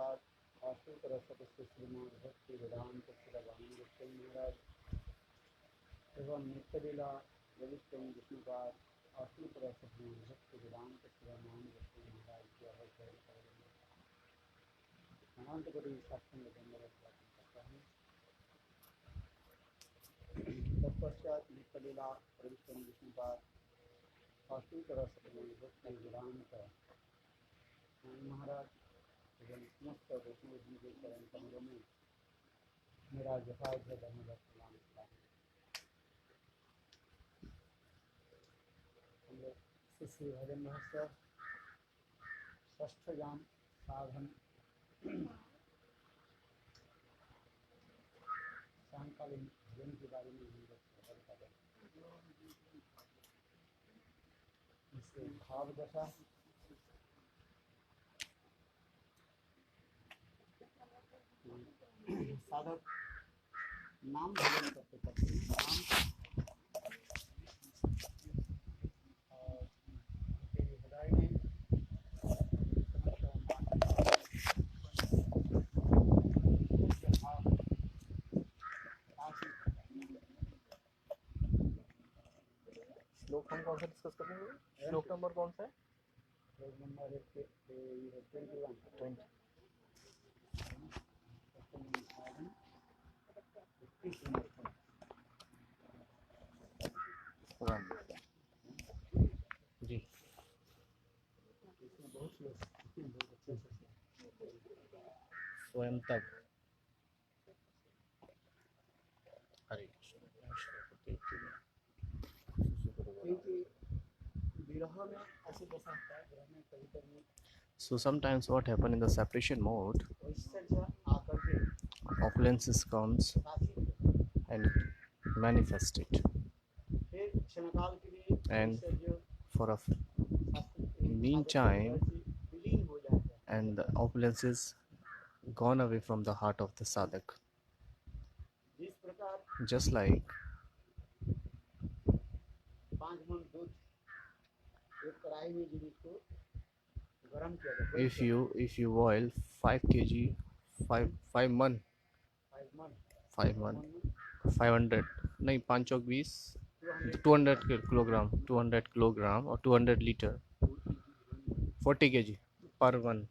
विष्णुपाद आश्रित रसस्य श्रीमान भक्ति वेदांत श्रवण गोस्वामी महाराज एवं नित्यलीला रविष्टम विष्णुपाद आश्रित रसस्य भक्ति वेदांत श्रवण गोस्वामी महाराज की अवसर अनंत कोटि सत्संग धन्यवाद करता हूँ। तत्पश्चात नित्यलीला रविष्टम विष्णुपाद आश्रित रसस्य भक्ति वेदांत महाराज एवं समस्त वैष्णव जी के चरण कमलों में मेरा यथार्थ धन्यवाद प्रणाम करता हूँ। हम लोग श्री भजन महोत्सव षष्ठ याम साधन सायंकालीन भजन के बारे में हम लोग खबर कर रहे हैं। इससे भाव दशा साधक नाम भजन करते करते नाम और हृदय में श्लोक हम कौन सा डिस्कस करेंगे? श्लोक नंबर कौन सा है? श्लोक नंबर 21 जी इसमें बहुत अच्छे से स्वयं तक हरे क्योंकि विरह में ऐसे दशा होता है। विरह में कभी कभी So sometimes what happen in the separation mode, ऐश्वर्य आकर के opulences comes and manifest it, फिर क्षणकाल के लिए and ऐश्वर्य for a शास्त्र meantime, विलीन हो जाएगा। and the opulence is gone away from the heart of the sadhak. जिस प्रकार Just like 5 मन दूध एक कढ़ाई में जब इसको गरम किया जाए if you boil 5 kg 5 मन 500 नहीं 5 चौक 20 200 किलोग्राम और 200 लीटर 40 kg per 1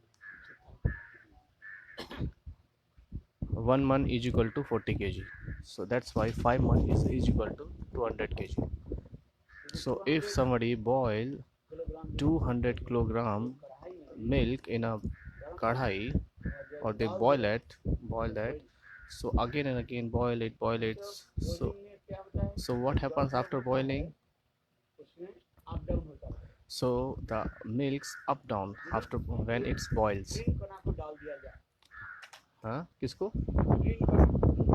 मन is equal to 40 kg. So that's why 5 मन is equal to 200 kg. So if somebody boil 200 kilogram milk in a kadhai, or they boil that, so again and again boil it. So what happens after boiling? उसमें up down होता है। So the milks up down after when it boils. Green कणा को डाल दिया जाए। हाँ किसको? ग्रीन कणा डाल दिया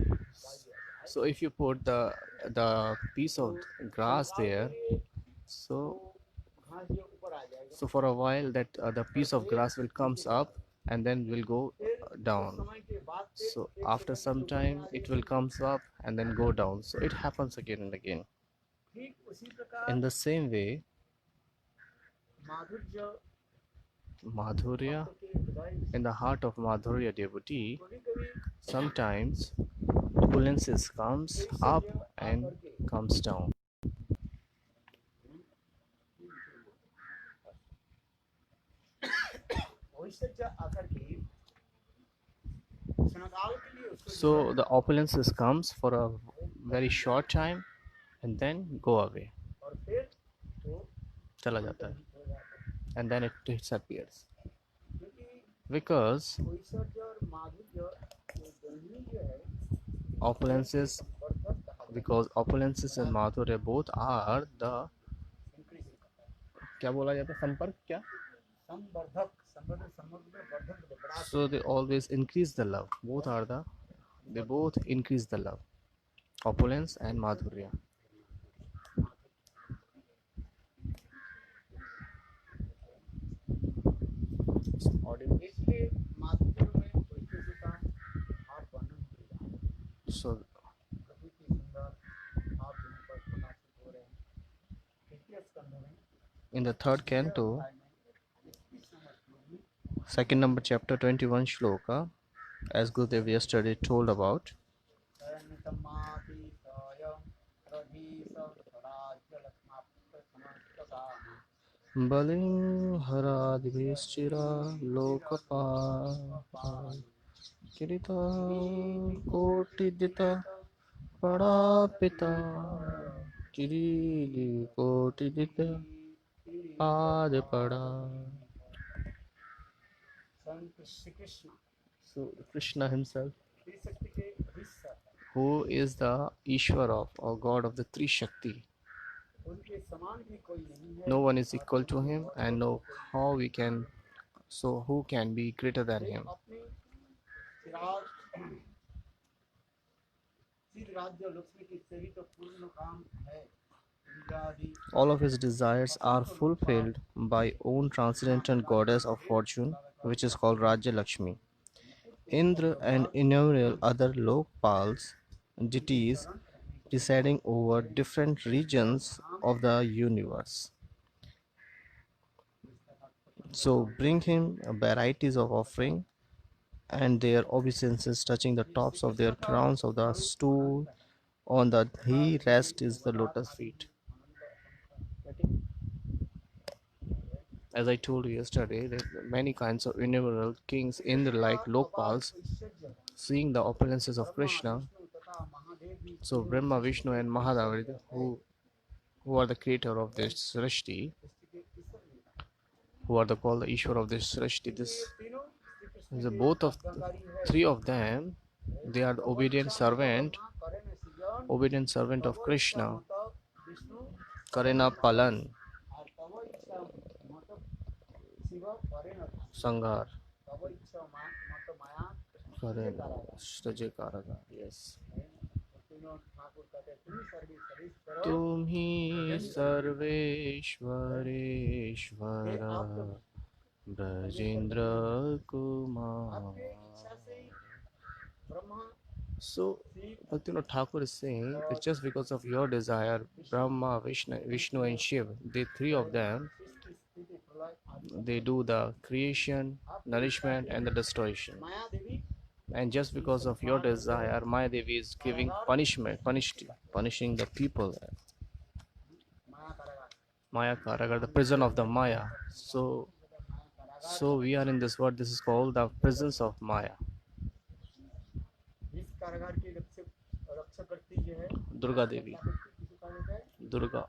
जाए। So if you put the piece of grass there, so घास जो ऊपर आ जाएगा। so for a while that the piece of grass will comes up and then will go down. समय के बाद So after some time it will comes up and then go down. So it happens again and again. ठीक उसी प्रकार In the same way, माधुर्य Madhurya, के हृदय in the heart of Madhurya devotee, कभी-कभी sometimes opulences comes up and comes down. ऐश्वर्य आकर के क्षणकाल के लिए उसको So the opulences comes for a very short time and then go away. और फिर वो चला जाता है हो जाता है। and then it disappears. क्योंकि Because ऐश्वर्य और माधुर्य ये दोनों जो है opulences, बरकत कहा जाता because opulences and Madhurya both are the, है। increasing करता है। क्या बोला जाता है, संपर्क क्या? संवर्धक समृद्ध वर्धन बड़ा So they always increase the love. They both increase the love. Opulence and Madhurya. इसलिए माधुर्य में ऐश्वर्य का आप वर्णन किया So प्रभु की सुंदर आप यहाँ पर प्रकाशित हो रहे हैं। तृतीय स्कंध में in the third canto, second number chapter 21 shloka, as Gurudev yesterday told about. Baling haradivishchira lokapal kirita kotidita padapita kirili kotidita padapada. Shri Krishna So Krishna himself, त्रिशक्ति के अधीश्वर है, who is the Ishwar of or God of the Three Shakti. उनके समान भी कोई नहीं है। No one is equal to him, and no how we can, so who can be greater than him. अपनी चिराग श्री राज्य लक्ष्मी की सेवी तो पूर्ण काम है। इंद्रादि All of his desires are fulfilled by own transcendental goddess of fortune, which is called Rajya Lakshmi. Indra and innumerable other Lokpals, deities residing over different regions of the universe. So bring him varieties of offering, and their obeisances touching the tops of their crowns of the stool on the he rest is the lotus feet. As I told you yesterday, there are many kinds of innumerable kings in the like Lokpals, seeing the opulences of Krishna. So Brahma, Vishnu, and Mahadeva, who are the creator of this Srishti, who are called the Ishwar of this Srishti. This is both of three of them. They are the obedient servant of Krishna. Karena Palan Sanghar Karena Sraje Karaga. Yes. तुम ही सर्वेश्वरेश्वरा Brajendra Kumar. So Bhaktivinoda Thakur is saying that just because of your desire, Brahma, Vishnu and Shiva, the three of them, they do the creation, nourishment and the destruction. And just because of your desire, Maya Devi is giving punishment, punishing the people. Maya Karagar, the prison of the Maya. So we are in this world. This is called the prisons of Maya. Durga Devi. Durga.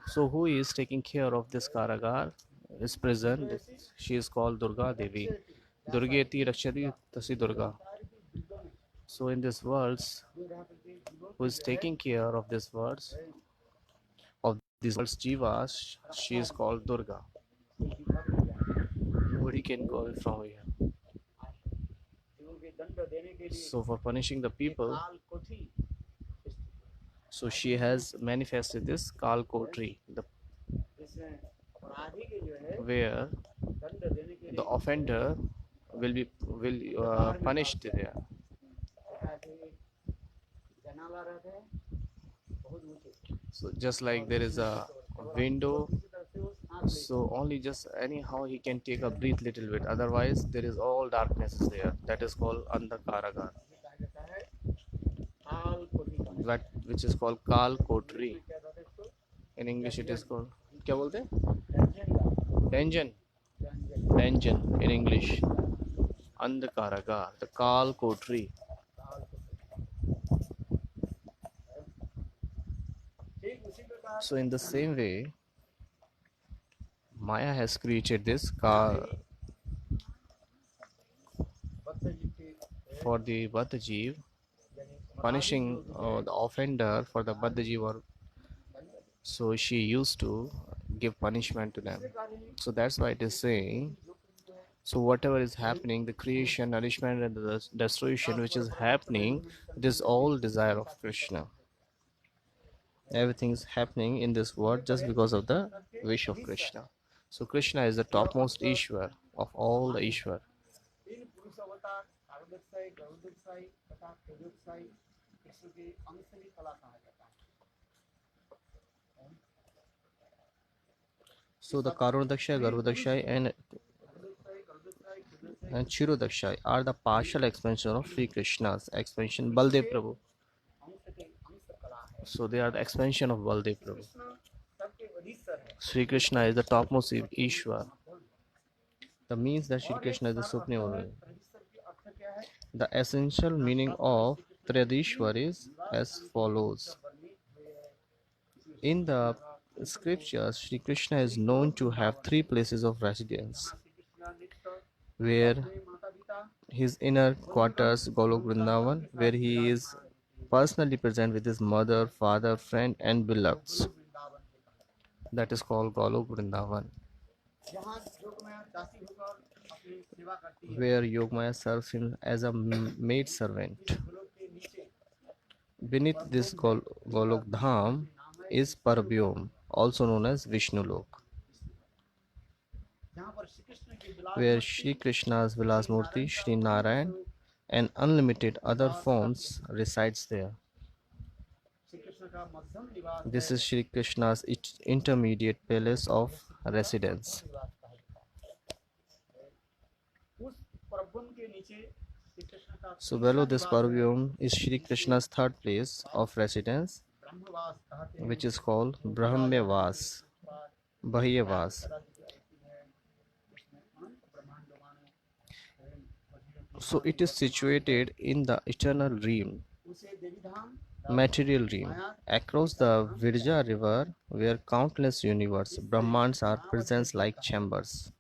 So who is taking care of this Karagar, this prison? She is called Durga Devi. Durgeti Rakshati Tasi Durga. So in this worlds, who is taking care of this worlds, of these worlds jivas, she is called Durga. Nobody can go away from here. So for punishing the people, so she has manifested this Kal Kotri, where the offender will punished there. So just like there is a window, so only just anyhow he can take a breath little bit, otherwise there is all darkness is there. That is called Andhakaragar, that which is called Kal Kotri. In English it is called, क्या बोलते हैं? Dungeon in English. Andhakaragar, the Kal Kotri. So in the same way, Maya has created this Kal for the Baddhajiv, punishing the offender for the Baddhajiv. So she used to give punishment to them. So that's why it is saying, so whatever is happening, the creation, nourishment and the destruction which is happening, it is all desire of Krishna. Everything is happening in this world just because of the wish of Krishna. So Krishna is the topmost Ishwar of all the Ishwar. So the Karunadaksha, Garbhadaksha and and Chirodaksha are the partial expansion of Sri Krishna's expansion Baldev Prabhu. अंश के अंश कला है। So they are the expansion of Baldev Prabhu. Krishna सबके वधीश्वर है। Sri Krishna is the topmost Ishwar. The means that Sri Krishna is the supreme Lord. वधीश्वर की अर्थ क्या है? The essential meaning of Tridishwar is as follows. In the scriptures, Sri Krishna is known to have three places of residence, where his inner quarters, Golok Vrindavan, where he is personally present with his mother, father, friend, and beloveds. That is called Golok Vrindavan, जहाँ जोगमाया दासी होकर अपनी सेवा करती है। where Yogamaya serves him as a maid servant. Golok के नीचे Beneath this Golok Dham is Paravyom, also known as Vishnu Lok, जहाँ पर श्री कृष्ण की विलास where Sri Krishna's Vilas Murti, Sri Narayan, and unlimited other forms resides there. Shri Krishna का मध्यम निवास This is Sri Krishna's intermediate palace of residence. निवास कहा जाता है। उस परब्रह्म के नीचे श्री कृष्ण का So below this Paravyom is Sri Krishna's third place of residence, ब्रह्मवास कहते हैं। which is called Brahmyavas, Bahyavas. So it is situated in the eternal realm, उसे देवी धाम material realm, across the Virja river, where countless universe, Brahmans are present like chambers.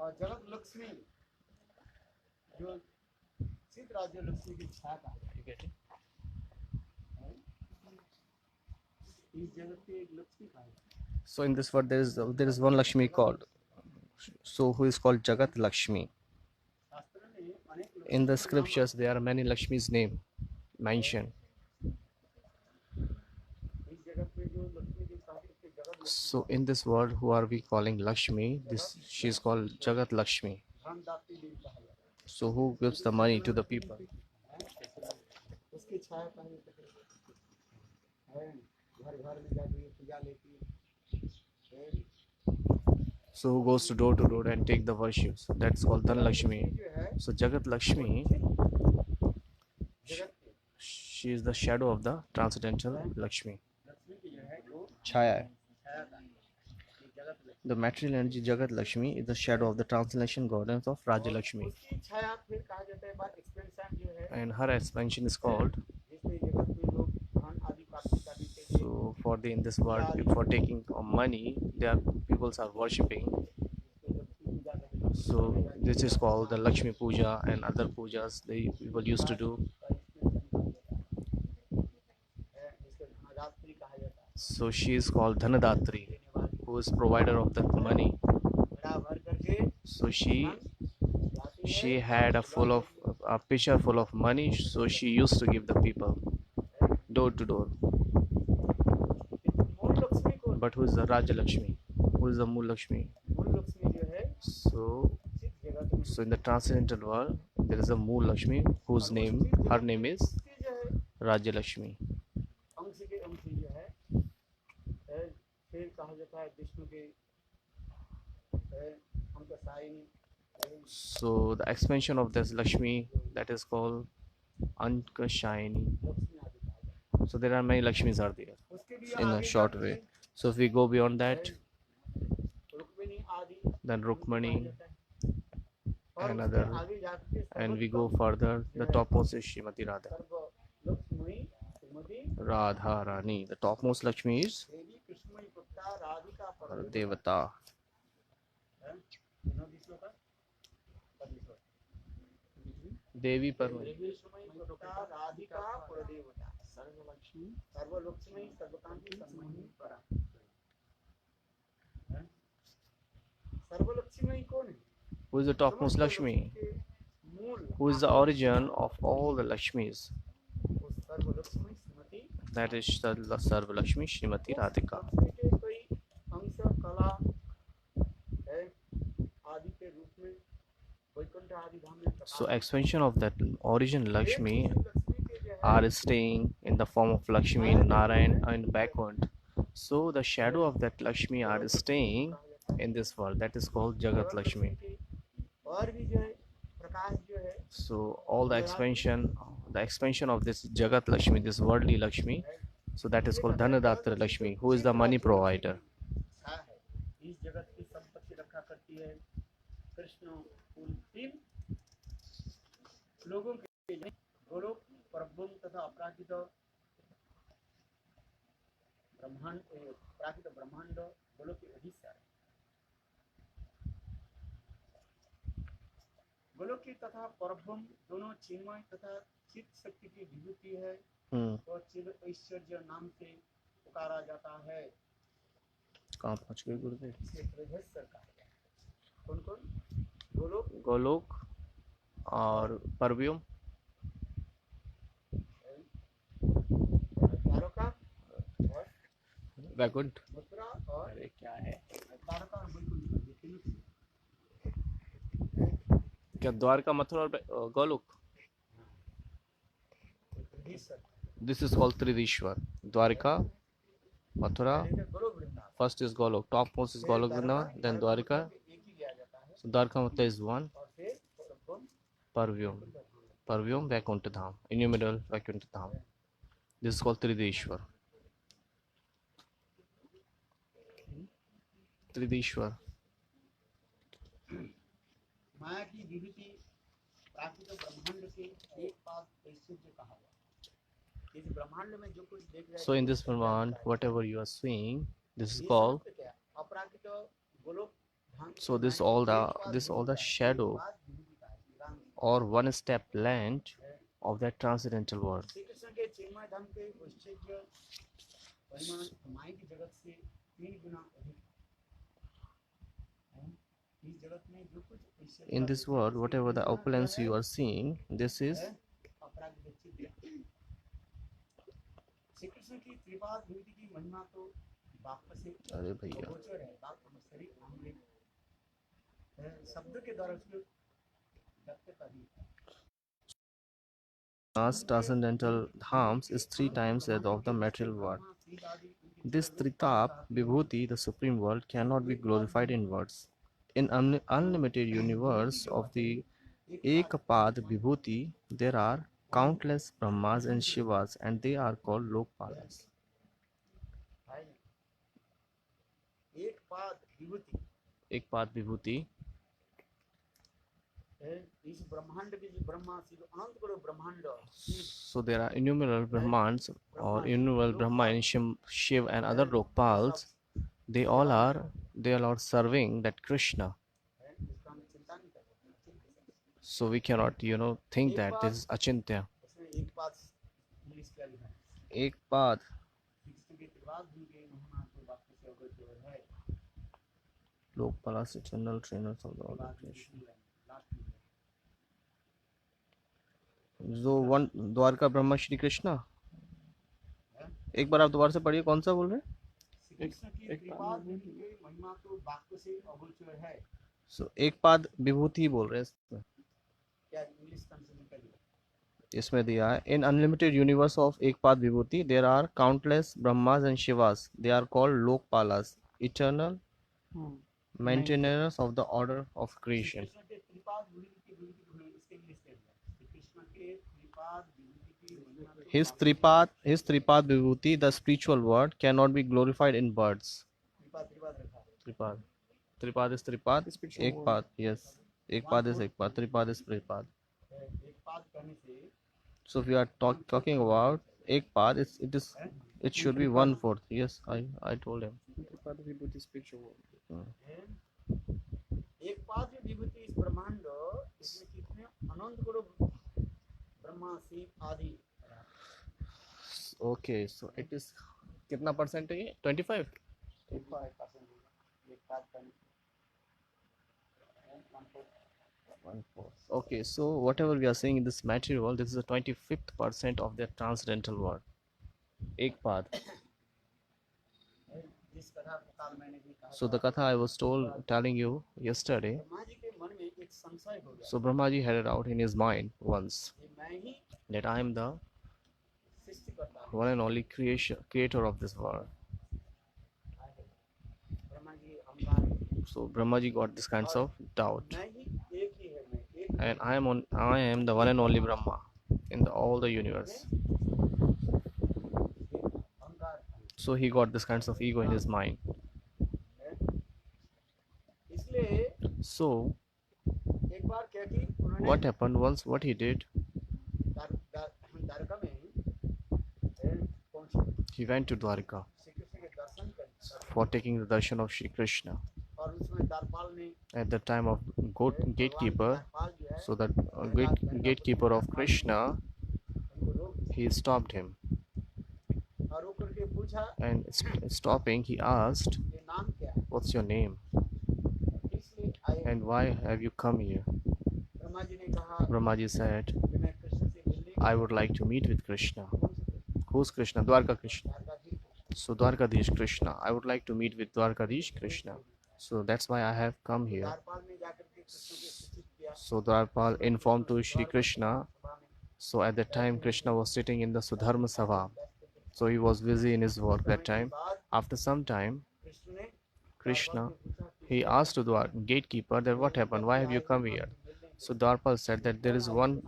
और जगत लक्ष्मी जो सिद्ध राज्य लक्ष्मी की छाया का है। इस जगत पे एक लक्ष्मी का है। So in this world there is one Lakshmi called, so who is called Jagat Lakshmi. शास्त्र में अनेक Lakshmi In the scriptures there are many Lakshmi's name mentioned. इस जगत पे जो लक्ष्मी की प्राकृतिक जगत So in this world who are we calling Lakshmi? She is called Jagat Lakshmi. धनदात्री देवी कहा जाता So who gives the money to the people? है। उसकी छाया का है। घर घर में जाती है, पूजा लेती है। So who goes to door and take the worships? That's called Dhan Lakshmi. जो है So Jagat Lakshmi, जगत के she is the shadow of the transcendental Lakshmi. Lakshmi की जो है वो Chaya hai. छाया का है। ये जगत Lakshmi The material energy Jagat Lakshmi is the shadow of the transcendental goddess of Raja Lakshmi, उसकी छाया फिर कहा जाता है बात एक्सपेंशन जो है and her expansion is called. जिसमें जगत में लोग धन आदि प्राप्त करने के लिए So for the in this world, for taking money, there people are worshipping. Lakshmi पूजा करते हैं। So this is called the Lakshmi Puja and other pujas they people used to do. जिसको धनदात्री कहा जाता है। So she is called Dhanadatri, who is provider of the money. बड़ा भर करके So she लाती है। had a pitcher full of money. So she used to give the people door to door. मूल लक्ष्मी को But who is the Raja Lakshmi? Who is the Mool Lakshmi? मूल लक्ष्मी जो है So सिद्ध जगत में in the transcendental world there is a Mool Lakshmi whose her name is उसकी जो है Raja Lakshmi. अंश के अंश जो है फिर कहा जाता है विष्णु के अंक Saini So the expansion of this Lakshmi, that is called Ankashayani. Lakshmi आदि कहा जाता है। So there are many Lakshmis are there उसके भी in a आगे short जाके way. So if we go beyond that, Rukmini आदि then कहा Rukmani, जाता है। और and उसके other, आगे जाके and we go further, the topmost is Srimati Radha. Serve Lakshmi Shrimati Radha Rani. The topmost Lakshmi is देवी कृष्णमयी पुत्रा राधिका our परदेवी Devata. नदी श्लोक है? पद्मी श्लोक। Devi Parma. देवी कृष्णमयी पुत्रा राधिका परदेवता सर्व लक्ष्मी सर्वकांति सर्वमयी परा। सर्व लक्ष्मी कौन है? Who is the topmost Lakshmi? मूल Who is the origin of all the Lakshmis? वो सर्व Lakshmi Shrimati That is Sarva Lakshmi Srimati Radhika. Lakshmi के कई अंश कला है आदि के रूप में वैकुंठ आदि धाम में So expansion of that origin Lakshmi Lakshmi के जो है are staying in the form of Lakshmi, Narayan and Vaikunt. So the shadow of that Lakshmi are staying in this world. That is called Jagat Lakshmi. और भी जो है प्रकाश जो है So all the expansion of this Jagat Lakshmi, this worldly Lakshmi, so that is called Dhanadatra Lakshmi, who is the money provider. छा है, इस जगत की संपत्ति रखा करती है कृष्ण उन तीन लोगों के गोलोक परब्रह्म तथा अपराजित ब्रह्मांड प्राकृत ब्रह्मांड गोलोक के अधिष्ठान गोलोक की तथा परब्रह्म दोनों चिन्मय तथा चित्त शक्ति की विभूति है और चिद ऐश्वर्य नाम से पुकारा जाता है। कहाँ पहुँच गए गुरुदेव? कौन कौन? गोलोक, गोलोक और परव्योम, द्वारका और वैकुंठ। मथुरा और अरे क्या है, द्वारका और वैकुंठ। क्या द्वारका, मथुरा और Golok? This is called Tridishwar. Dwarka, Mathura. First is Golok. Topmost is Golok Vrindavan, then Dwarka. So Dwarka Mathura is one. Parvyom. Parvyom Vaikuntha Dham. Innumerable Vaikuntha Dham. This is called Tridishwar. Tridishwar. माया की विभूति प्राकृत ब्रह्मांड के एक पाद ऐश्वर्य कहा हुआ। इस ब्रह्मांड में जो कुछ देख रहे हैं, So in this Brahman, whatever you are seeing, this is called. अपराकृत Golok Dham. So this all the shadow or one step land of that transcendental world. Shri Krishna के चिन्मय धाम के ऐश्वर्य परिमाण माया की जगत से 3 गुना अधिक। In this world, whatever the opulence you are seeing, this is अरे भैया transcendental dhams is 3 times that of the material world. This Tritap Vibhuti, the supreme world, cannot be glorified in words. In unlimited universe of the Ekapad Vibhuti, there are countless Brahmas and Shivas, and they are called Lokpalas. Ekpad Vibhuti. So there are innumerable Brahmans or innumerable Brahma and Shiv and other Lokpals. They all are serving that Krishna. So we cannot think that this is Achintya. Ekpad. Lokpalas, eternal trainers of the order of creation. जो one Dwarka Brahma Shri Krishna, एक बार आप दोबारा से पढ़िए, कौन सा बोल रहे हैं? सो एक पाद विभूति बोल रहे हैं इसमें दिया है। इन अनलिमिटेड यूनिवर्स ऑफ एक पाद विभूति there are countless Brahmas and Shivas, they are called Lokapalas, eternal maintainers of the order of creation. His Tripad Vibhuti, the spiritual word, cannot be glorified in words. Tripad is Tripad. Ekpad, yes. Ekpad is Ekpad. Tripad is Tripad. So if we are talking about Ekpad, it should be 1/4. Yes, I told him. Tripad Vibhuti spiritual word. Ekpad Vibhuti is Brahmanda. इसमें कितने अनंत करोड़ ब्रह्मा शिव आदि। Okay, so it is कितना percent है ये? 25? 25%. Okay, so whatever we are saying in this material world, this is the 25th percent of the transcendental world. Ekpad. So the katha I was telling you yesterday. So Brahmaji had it out in his mind once that I am the one and only creator of this world. So Brahmaji got this kinds of doubt. and I am the one and only Brahma in all the universe. अहंकार था। So he got this kinds of ego in his mind. इसलिए So एक बार क्या कि उन्होंने what happened once? What he did? Dwarka में पहुंचे, He went to Dwarka Shri Krishna के दर्शन कर, for taking the darshan of Shri Krishna. और उसमें द्वारपाल ने At the time of gatekeeper, द्वारपाल जो है so that gatekeeper of Krishna, उनको रोक दिया he stopped him, और रोक करके पूछा and stopping, he asked, ये नाम क्या है, "What's your name? इसलिए आए। And why have you come here?" Brahma ji ने कहा Brahmaji said, कि मैं कृष्ण से मिलने "I would like to meet with Krishna." कौन से Krishna? Who's Krishna? Dwarka Krishna. Dwarkadhish Krishna. So Dwarkadish Krishna. I would like to meet with Dwarkadish Krishna. So that's why I have come here. द्वारपाल ने जाकर के कृष्ण को सूचित किया So Dwarpal informed to Shri Krishna. सभा में, So at that time Krishna was sitting in the Sudharma Sabha. So he was busy in his work that time. After some time, Krishna ने Krishna, he asked to the gatekeeper that what happened? Why have you come here? So Dwarpal said that there is one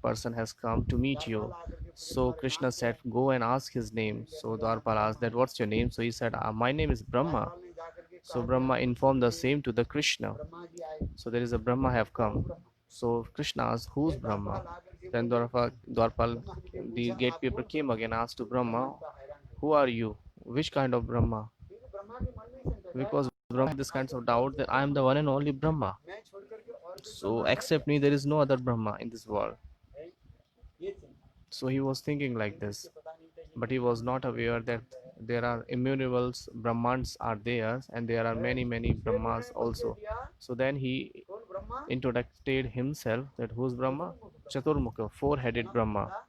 person has come to meet you. So Krishna said, go and ask his name. So Dwarpal asked that what's your name? So he said, my name is Brahma. द्वारपाल ने जाकर के So Brahma informed the same to the Krishna. Brahma ji आए, So there is a Brahma have come. So Krishna asked, who's Brahma? Then Dwarpal, the gatekeeper came again, asked to Brahma, who are you? Which kind of Brahma? क्योंकि ब्रह्मा के मन में शंका था, Because Brahma had this kinds of doubt that I am the one and only Brahma. मैं छोड़ करके और कोई So Brahma except me, there is no other Brahma in this world. है, ये चिंता। So he was thinking like this, इससे पता नहीं था ये but he was not aware that there are innumerable Brahmans are there, and there are many Brahmas also. So then he कौन Brahma, introduced himself that who's Brahma? Chaturmukha, four-headed Brahma. पिता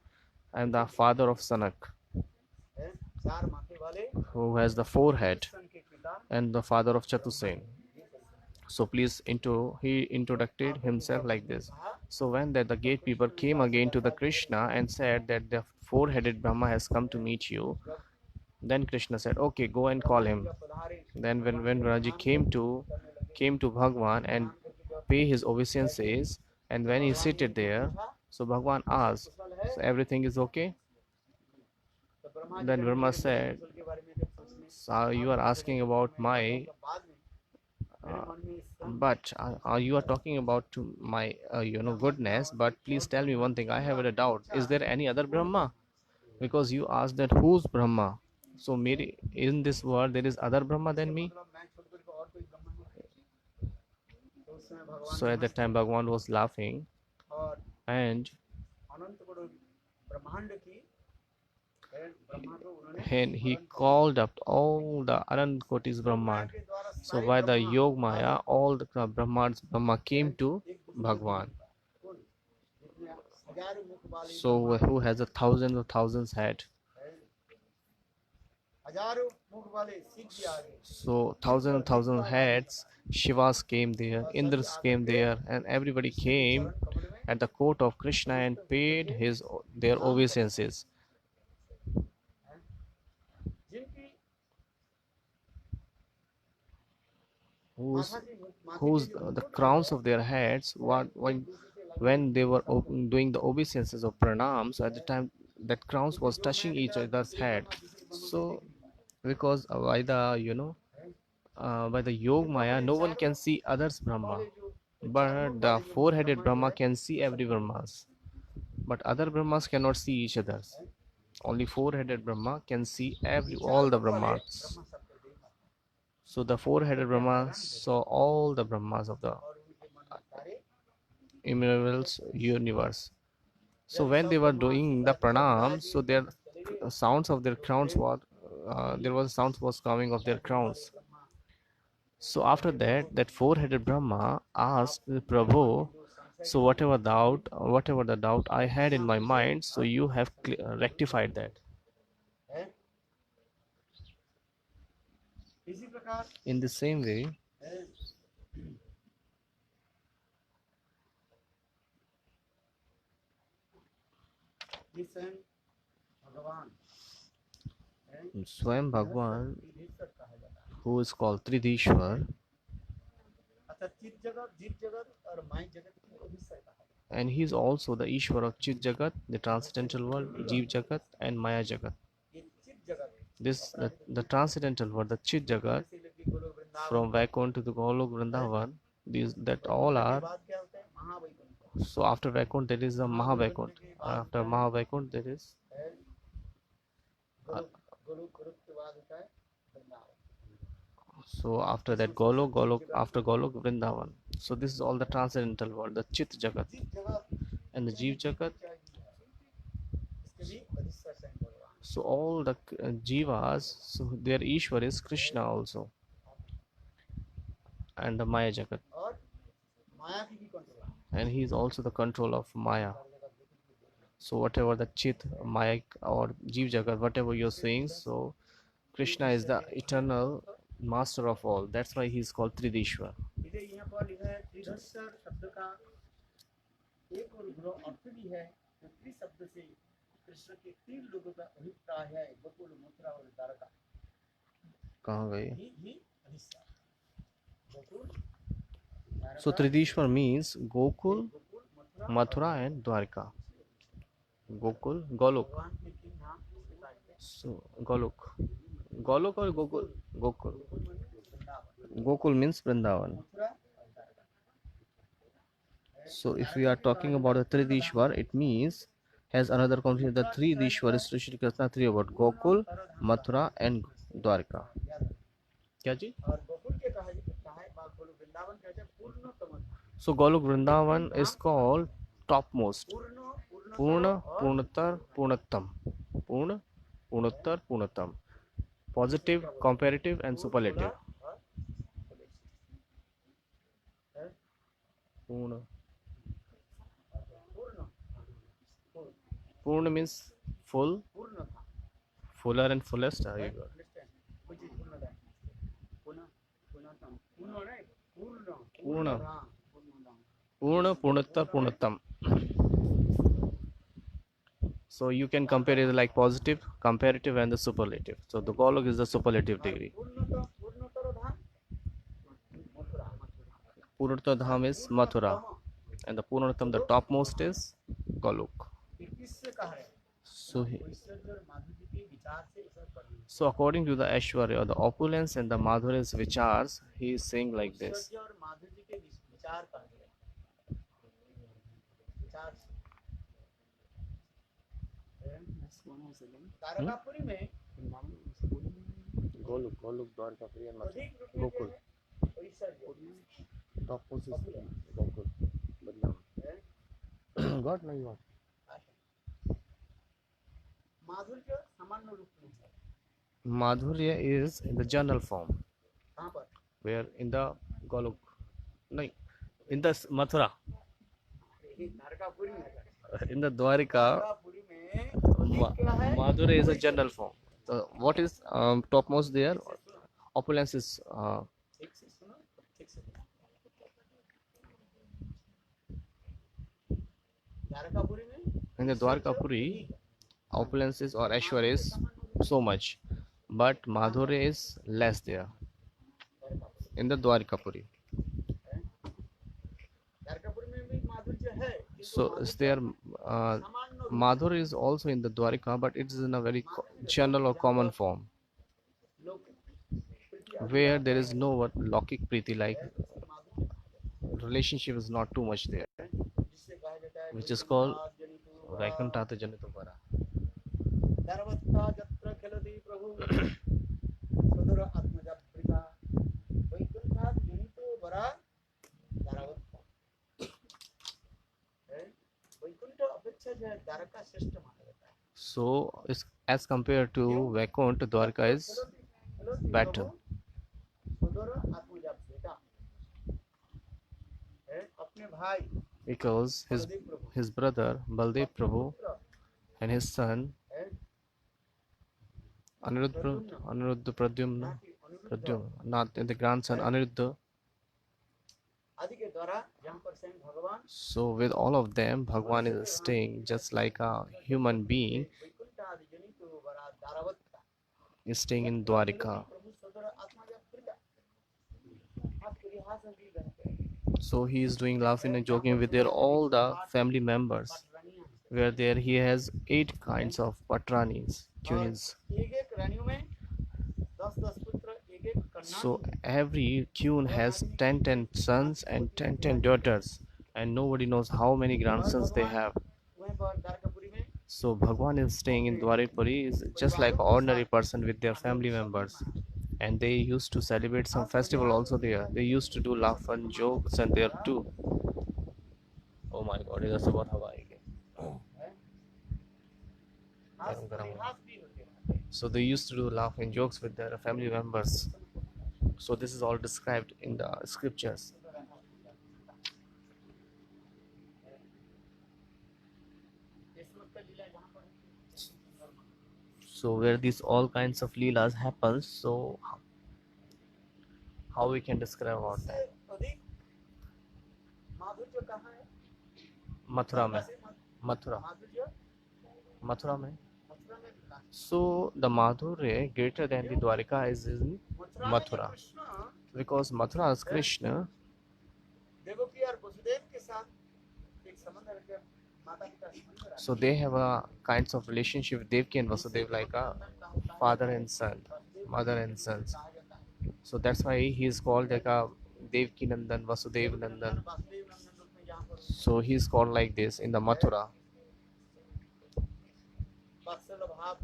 I am the father of Sanak, है, चार माथे वाले who has the forehead, सन के पिता, and the father of Chatusen. So please he introduced himself like this. So when the gatekeeper came again to the Krishna and said that the four-headed Brahma has come to meet you, then Krishna said, okay, go and call him. जब पधारे Then when Raji came to Bhagwan and pay his obeisances, and when he seated there, so Bhagwan asked, so everything is okay? तो Brahma ji Then Brahma said, रसूल के बारे में जब सोचने so you are asking about my के बाद में मेरे मन में इस but you are talking about to my goodness, but please tell me one thing. I have a doubt. Is there any other Brahma? Because you asked that who's Brahma. So maybe in this world there is other Brahma than me. मतलब मैं छोड़ करके और कोई ब्रह्मा नहीं, तो उस समय भगवान So at that time Bhagwan was laughing, और and अनंत करोड़ ब्रह्मांड की ब्रह्मा को उन्होंने he called up all the Anant Kotis Brahman. के द्वारा So by the Yog Maya, all the Brahma came to Bhagwan. कौन जितने हजारों मुख वाले So who has a thousands of thousands head. हजारों मुख वाले शिव जी आ गए, So thousand heads, Shivas came there, Indras came there, and everybody came कमल में at the court of Krishna and paid their obeisances. जिनकी Whose माथा जी माथे whose के जो the crowns of their heads when they were doing the obeisances of pranam, so at the time that crowns was touching each other's head. So because by the by the Yog Maya, no one can see others Brahma, but the four-headed Brahma can see every Brahmas, but other Brahmas cannot see each other's. Only four-headed Brahma can see all the Brahmas. Brahma सबको देखा So the four-headed Brahma saw all the Brahmas of the और उनके मन में सारे innumerable universe. So when they were doing the pranam, so their sounds of their crowns was sounds was coming of their crowns. So after that, that four-headed Brahma asked the Prabhu, so whatever the doubt I had in my mind, so you have rectified that. है। इसी प्रकार In the same way, है, ये स्वयं भगवान है, Swayam Bhagwan, विधेश्वर कहा जाता है। who is called Tridishwar, अर्थात चित जगत, जीव जगत और माय जगत की अभिषय कहा है। And he is also the Ishwar of Chit Jagat, the transcendental world, Jeev Jagat, and Maya Jagat. ये चित जगत This the transcendental world, the Chit Jagat, से लेके Golok Vrindavan from Vaikuntha to the Golok Vrindavan, these that all के are. बाद क्या होता है? Mahavaikuntha So after Vaikuntha there is a Mahavaikuntha. After Mahavaikuntha there is है। गोलोक गोलोक के बाद होता है Vrindavan. so after that Golok, after Golok Vrindavan. So this is all the transcendental world, the Chit Jagat चित जगत and the Jeev Jagat. इसके भी अधिष्ठान स्वयं भगवान। So all the Jivas, so their Ishwar is Krishna also, and the Maya Jagat, और माया की भी कंट्रोल है। and he is also the control of Maya. So whatever the Chit, Maya or Jeev Jagat, whatever you're saying, so Krishna is the eternal master of all. That's why he is called Tridishwar. इधर यहाँ पर लिखा है त्रिधस्वर शब्द का एक और ग्रह अर्थ भी है। तो त्रि शब्द से कृष्ण के तीन लोगों का अभिप्राय है, गोकुल, मथुरा और द्वारका। कहाँ गए? ही अधिष्ठान Gokul, So Tridishwar means Gokul, Gokul, Mathura and Dwarka. Gokul, Golok. भगवान के तीन नाम इसके बाद है। So Golok. Golok or Gokul? Gokul. Gokul माने Vrindavan, Gokul means Vrindavan. Mathura और Dwarka. So if we are talking about the Tridishwar, it means has another concept. The three Dishwar is Shri Krishna, three about Gokul, Mathura and Dwarka. याद रखना। क्या जी? और गोकुल के कहा है गोकुल वृंदावन कहते हैं पूर्णतम धाम। So Golok Vrindavan is called topmost. पूर्ण Purna, Purnatar, Purnattam. Purna, Purnattar, Purnatam. Positive, comparative and superlative. Purna. Purna means full, पूर्ण था। fuller and fullest. Are you good? Understand? कोई चीज पूर्ण था। पूर्ण पूर्णतम पूर्ण नहीं पूर्ण पूर्ण। हाँ, पूर्णतम। Purna, Purnattar, Purnattam. So you can compare it like positive, comparative and the superlative. So the Golok is the superlative degree. पूर्णतर Dham Mathura. Purnattar Dham is Mathura and the Purnattam, the topmost is Golok. किससे कहा है? So, ऐश्वर्य और माधुर्य के विचार से ऐसा करना। so according to the Aishwarya or the opulence and the Madhurya's vichars, he is saying like this. ऐश्वर्य और माधुर्य के विचार कर दिया। विचार से। तारकापुरी में Golok, Golok, Dwarkapuri and अधिक रुपए Gokul. के ऐश्वर्य Topmost is Gokul. God no you want. माधुर्य सामान्य रूप में है। Madhurya is in the general form, कहाँ पर? where in the Golok, no, in the Mathura, तारकापुरी में है। in the Dwarika, तारकापुरी में अधिक क्या है? Madhurya is a general form. So what is topmost there? Opulence is ठीक से सुनो, ठीक से सुनो। तारकापुरी में in the Dwarkapuri, opulence is or Aishwarya is so much, but Madhurya is less there in the Dwarkapuri. तारकापुरी में भी माधुर्य है। So is there Madhurya is also in the Dwarika, but it is in a very general or common form, where there is no what Lokik Priti, like relationship is not too much there, जिससे कहा जाता है which is called Vaikuntha Janito Para. दारवत्ता जत्र खेलति प्रभु सदर आत्मजाप्रिका वैकुंठात् जनितो वरा दारवत्ता है। वैकुंठ अपेक्षा जो है द्वारका श्रेष्ठ माना जाता है। So is as compared to Vaikuntha, Dwarka is better. सदर आत्मजाप्रिका है। अपने भाई Because his brother Baldev Prabhu and his son Aniruddha Pradyumna, not the grandson Aniruddha. आदि के द्वारा जहाँ पर स्वयं भगवान So with all of them, Bhagwan is staying just like a human being वैकुंठात् जनितो वरा दारवत्ता is staying in Dwarika. प्रभु सदर आत्मजाप्रिका। आप परिहास भी करते हैं। So he is doing laughing and joking with their all the family members. Where there he has 8 kinds of patranis, queens. एक एक रानियों में 10-10 पुत्र, एक एक कन्या। So every queen has 10 sons and 10 daughters, and nobody knows how many grandsons they have. वहीं पर द्वारकापुरी में So Bhagwan is staying in Dwaripuri is just like an ordinary person with their family members. And they used to celebrate some festival also there. They used to do laugh and jokes and there too. Oh my god, इधर से बहुत हवा आएगी. गरम गरम. परिहास भी होते हैं। So they used to do laugh and jokes with their family members. So this is all described in the scriptures. ये समस्त लीला जहाँ पर So where these all kinds of leelas happens, so how we can describe about that? अधिक माधुर्य कहाँ है? Mathura में. Mathura. माधुर्य Mathura में. मथुरा में विकास। So the Madhurya greater than the Dwarika is in Mathura. Krishna Because Mathura's Krishna, Devaki और वसुदेव के साथ एक संबंध रखते हैं, माता पिता संबंध रखते so they have a kinds of relationship with Devaki and Vasudev like a father and son, mother and sons. So that's why he is called like a Devaki Nandan, Vasudev Nandan. Vasudev नंदन रूप में जहाँ पर So he is called like this in the Mathura. वात्सल्य भाव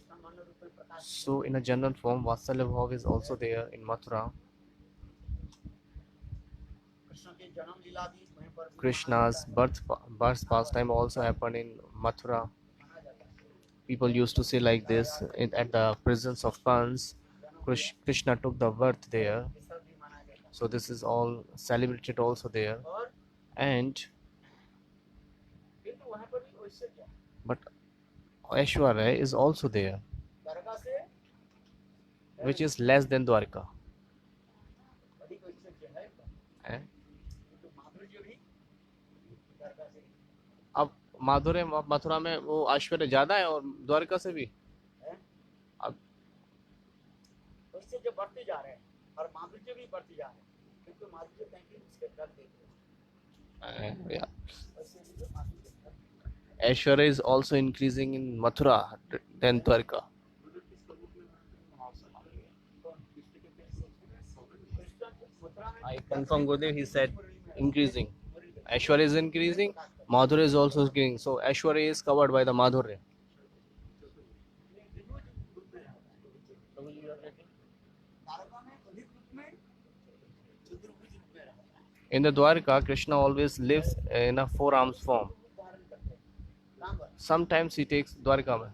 सामान्य रूप में प्रकाश। So in a general form, Vatsalya Bhav is also there in Mathura. Krishna के जन्म लीला भी वहीं पर Krishna's birth pastime also happened in Mathura. माना जाता है। People used to say like this at the presence of Kans, Krishna took the birth there. ये सब भी माना जाता है। So this is all celebrated also there. और And किंतु वहाँ पर भी ऐश्वर्य है। but Aishwarya is also there, Dwarka से which is less than Dwarka. अधिक ऐश्वर्य है, Eh? किंतु माधुर्य भी द्वारका से अब माधुर्य मथुरा में वो ऐश्वर्य ज्यादा है और द्वारका से भी. है। अब ऐश्वर्य बढ़ते जा रहे हैं और माधुर्य भी बढ़ते जा रहे हैं, क्योंकि माधुर्य कहीं उसके घर देख रहे हैं। yeah. ऐश्वर्य जो माधुर्य घर Aishwarya is also increasing in Mathura than Dwarka. I confirm Gurudev, he said increasing. Aishwarya is increasing, Madhurya is also increasing. So Aishwarya is covered by the Madhurya. Dwarka में अधिक रूप में चतुर्भुज रूप में रहता है, In the Dwarka, Krishna always lives in a 4 arms form. धारण करते हैं। राम बन Sometimes he takes Dwarka mein.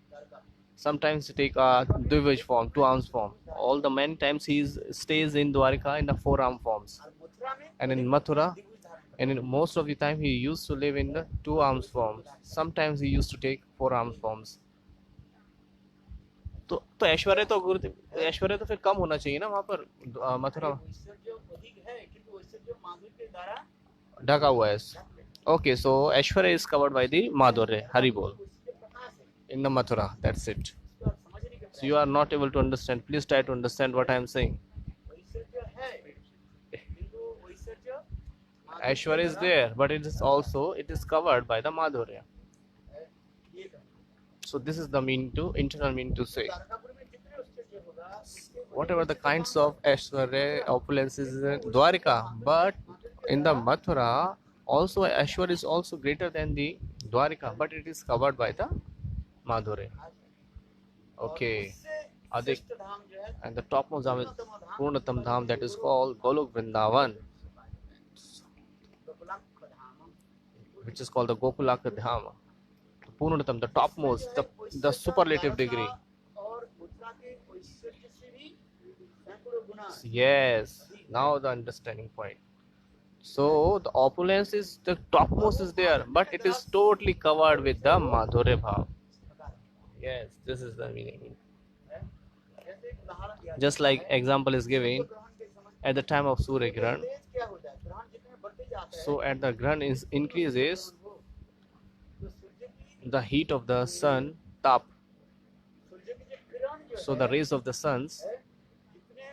Dwarka में। Sometimes he take a Dvivaj form, 2 arms form. All the many times he stays in Dwarka in the 4 arm forms. और मथुरा में And in Mathura, द्विभुज धारण करते and in most of the time he used to live in the 2 arms forms. Sometimes he used to take 4 arms forms. तो ऐश्वर्य तो गुरुदेव ऐश्वर्य तो फिर कम होना चाहिए ना वहाँ पर मथुरा में. हैं। ऐश्वर्य अधिक है, किंतु ऐश्वर्य माधुर्य के द्वारा ढका हुआ है. Okay, so Aishwarya is covered by the Madhurya, Hari Bol, उसके प्रकाश है। in the Mathura. That's it. इसको आप समझने के So you are not able to understand. Please try to understand what I am saying. ऐश्वर्य है, किंतु ऐश्वर्य Aishwarya is there, but it is also it is covered by the Madhurya. ये है। So this is the meaning to internal meaning to say. Dwarkapur में जितने ऐश्वर्य होगा, उसके Whatever the kinds of Aishwarya opulences in Dwarika, but in the Mathura also Aishwarya is also greater than the Dwarika, but it is covered by the Madhurya. Okay, उससे Adik, श्रेष्ठ धाम जो है, and the topmost dham is Purnatam Dham, that is called Golok Vrindavan, गोकुलाक Dham. which is called the Gokulaka Dham. Purnatam, the topmost, the superlative degree. और मथुरा के ऐश्वर्य से भी सैकड़ों गुना Yes, now the understanding point. So the opulence is the topmost is there, but it is totally covered with the Madhurya Bhav. Yes, this is the meaning. है। जैसे एक उदाहरण दिया Just like example is given ग्रहण के समय at the time of Surya Grahan. तेज क्या होता है, ग्रहण जितने बढ़ते जाते हैं, So at the Grahan is increases, तो सूर्य की the heat of the sun, tap. सूर्य की जो किरण जो So the rays of the suns, है, जितने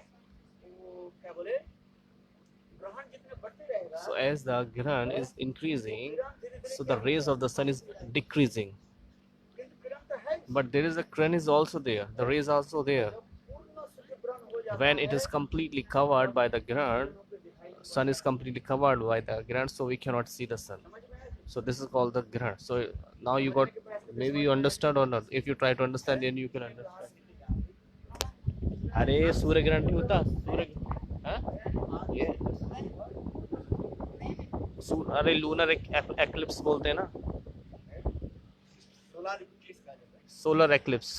वो क्या बोले, ग्रहण जितने बढ़ते रहेगा So as the Grahan is increasing, so the rays of the sun is decreasing. But there is a Grahan is also there. The rays are also there. When it is completely covered by the Grahan, sun is completely covered by the Grahan, so we cannot see the sun. So this is called the Grahan. So now you got, maybe you understand or not. If you try to understand, then you can understand. अरे सूर्य ग्रहण नहीं होता सूर्य हाँ ये अरे lunar eclipse बोलते हैं ना सोलर एक्लिप्स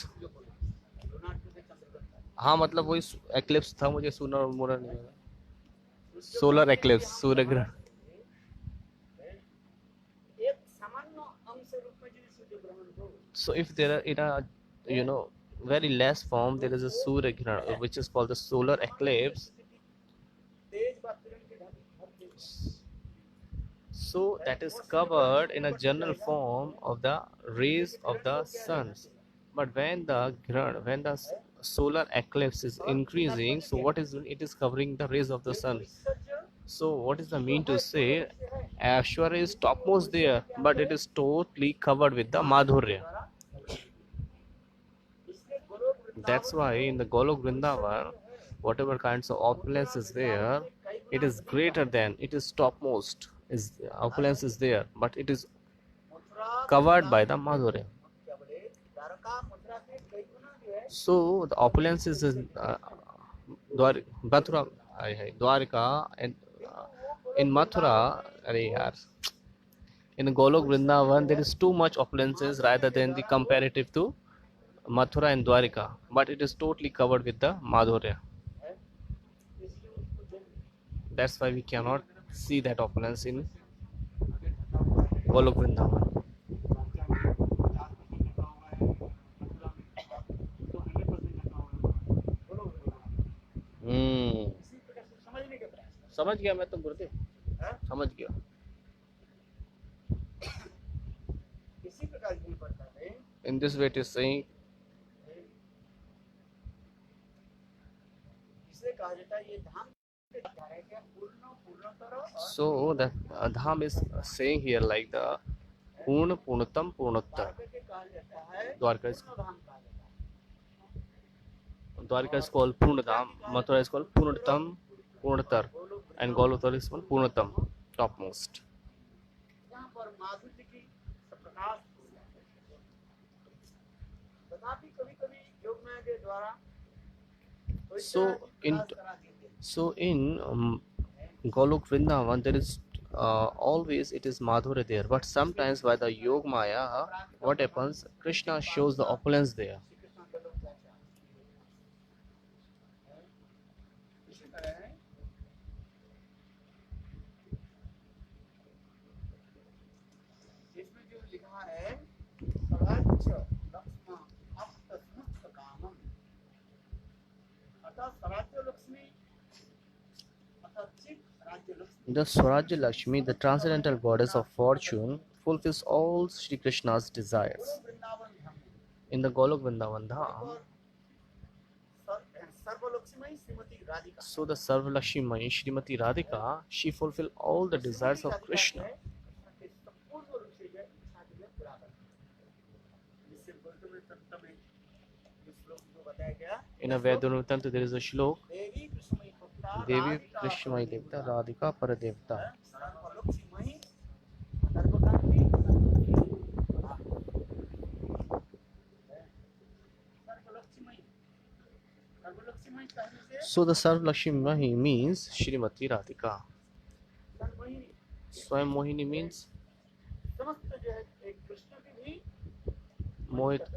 हाँ मतलब वही एक्लिप्स था मुझे सुना और मुरा नहीं लगा सोलर एक्लिप्स सूर्य ग्रहण so if there are in a very less form there is a Surya Grahan which is called the solar eclipse. So that is covered in a general form of the rays of the sun. But when the solar eclipse is increasing, so what is it is covering the rays of the sun. So what is the mean to say? Aishwarya is topmost there, but it is totally covered with the Madhurya. That's why in the Golok Vrindavan, whatever kinds of opulence is there, it is greater than, it is topmost. Opulence is there, but it is covered by the Madhurya. So the opulence is in Mathura, Dwarika, and in Mathura, in Golok Vrindavan, there is too much opulences rather than the comparative to Mathura and Dwarika, but it is totally covered with the Madhurya. That's why we cannot see that opulence in Golok Vrindavan. समझ गया मैं तो गुरुदेव समझ गया in this way it is saying so the dham is saying here like the Purna Purnatam Purnattar. Dwarka is called Purnadham, Mathura is called Purnatam Purnatar, and Golok is called Purnatam, topmost. So in Golok Vrindavan there is always it is Madhurya there, but sometimes by the Yog Maya, what happens? Krishna shows the opulence there. The Swarajya Lakshmi, the transcendental goddess of fortune, fulfills all Sri Krishna's desires. In the Golok Vrindavan Dham, so the Sarvalakshmi Srimati Radhika, she fulfills all the desires of Krishna. In a Vedanutanta there is a shlok, Devi Krishnamai Devta Radhika Paradevta. So the Sarvalakshmi means Shrimati Radhika. Swayam Mohini means Mohit.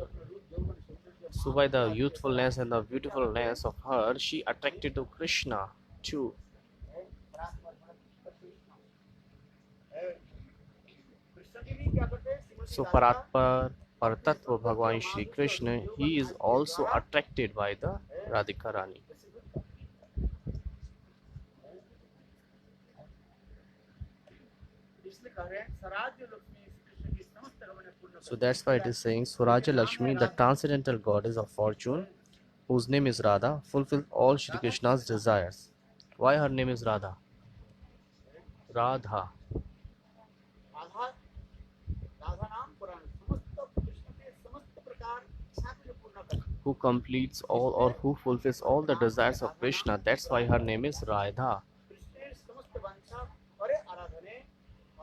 So by the youthfulness and the beautifulness of her, she attracted to Krishna too. So Paratpar, Paratattva Bhagavan Shri Krishna, he is also attracted by the Radhika Rani. So that's why it is saying Swarajya Lakshmi, the transcendental goddess of fortune, whose name is Radha, fulfills all Shri Krishna's desires. Why her name is Radha? Radha, Radha Radha नाम पुराण समस्त कृष्ण के समस्त प्रकार इच्छा को जो पूर्ण करती है। who completes all or who fulfills all the desires of Krishna. That's why her name is Radha. Krishna समस्त वांछा करे आराधने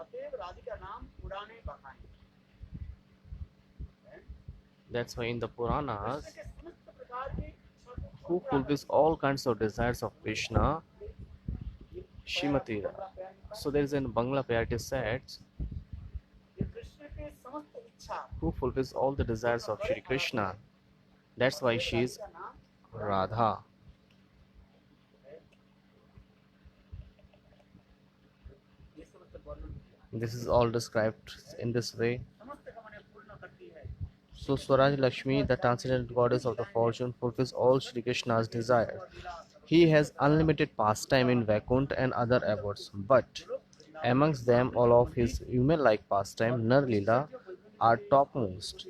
अतएव राधिका नाम पुराणे बखाने। That's why in the Puranas, Krishna के समस्त प्रकार की इच्छा को who पूरा fulfills all kinds of desires of Krishna, Shrimati. So there is in Bangla where it is said, ये कृष्ण के समस्त इच्छा who fulfills all the desires of Shri Krishna. That's why she is का नाम Radha. ये समस्त वर्णन This is all described in this way. समस्त कामना पूर्ण करती है। So Swaraj Lakshmi, the transcendental goddess of the fortune, fulfills all Shri Krishna's desires. He has unlimited pastime in Vaikuntha and other abodes, but amongst them all of his human-like pastime, Nar Leela, are topmost.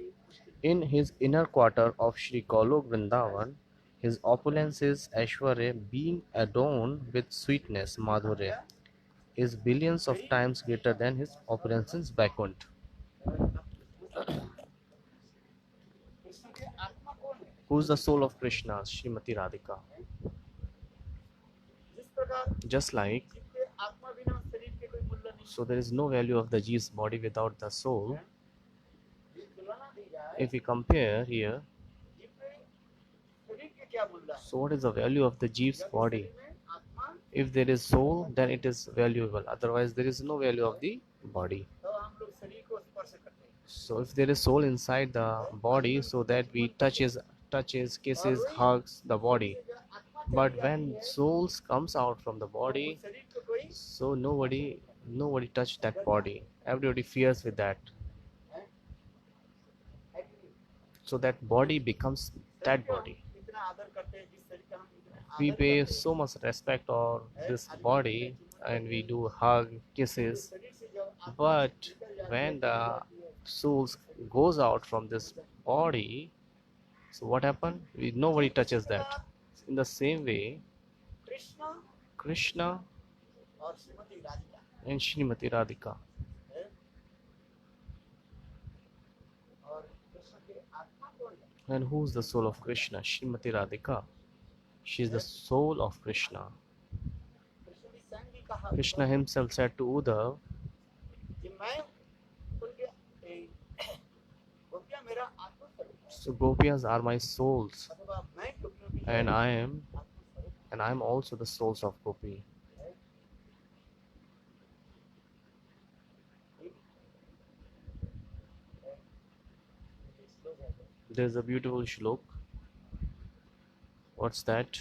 In his inner quarter of Shri Golok Vrindavan, his opulences Aishwarya being adorned with sweetness Madhurya is billions of times greater than his opulences Vaikuntha. Krishna की आत्मा कौन है? Who is the soul of Krishna? Srimati Radhika. जिस प्रकार Just like, जीव के आत्मा बिना शरीर के कोई मूल्य नहीं। so there is no value of the Jeev's body without the soul. जीव तुलना दी जाए If we compare here, जीव के शरीर के क्या मूल्य है? so what is the value of the Jeev's यदि body? शरीर में आत्मा If there is soul, then it is valuable. Otherwise, there is no value of the body. तो हम लोग शरीर को स्पर्श करते हैं। So if there is soul inside the body, so that we touches, kisses, hugs the body. जो आत्मा But चली when जाती है, souls comes out from the तो body, उस शरीर को कोई so nobody touch that body. Everybody fears with that. है कि नहीं? So that body becomes that शरीर को हम body. इतना आदर करते हैं, जिस शरीर का हम इतना We आदर pay करते हैं, so much respect on this body and we do hug, kisses. शरीर से जब आत्मा But निकल जाती है, when चली the जाती है, souls goes out from this body, so what happened? Nobody touches that. In the same way, Krishna Krishna और Shrimati Radhika and Srimati Radhika. है। और कृष्ण की आत्मा कौन है? And who's the soul of Krishna? Srimati Radhika. She is the soul of Krishna. Krishna की स्वयं भी कहा Krishna himself said to Uddhav, कि मैं उनके गोपियां मेरा आत्मस्वरूप है, so Gopiyas are my souls, अथवा मैं गोपियों की and I am आत्मस्वरूप also the souls of Gopi. है। There's a beautiful shlok. What's that?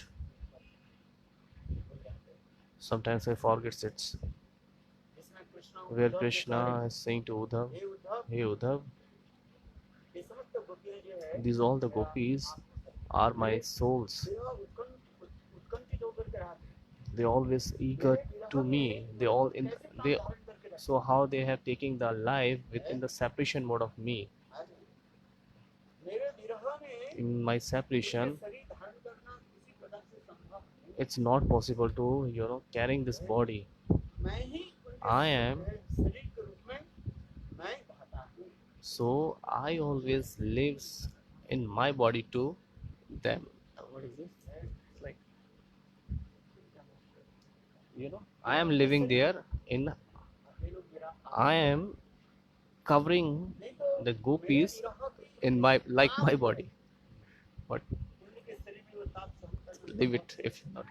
Sometimes I forget it. जिसमें कृष्ण Where उद्धव के Krishna कहे, is saying to Uddhav, hey Uddhav, hey Uddhav, ये समस्त गोपियां जो है these all the gopis are my souls. वे उत्कंठित होकर के रहते हैं। They always eager to me. They all in they. धारण करके रहते So how they have taken the life within the separation mode of me. हैं। मेरे विरह में In my separation, शरीर धारण करना किसी प्रकार से संभव नहीं। it's not possible to carrying this body. मैं ही उनके I am, शरीर के रूप में मैं बहता हूँ। so I always lives in my body to them. What is this? It's like, I am living there in, ये लोग मेरा I am covering नहीं तो the gopis विरह भी in my like my body. But उनके शरीर में वो ताप सहन करना leave it if not.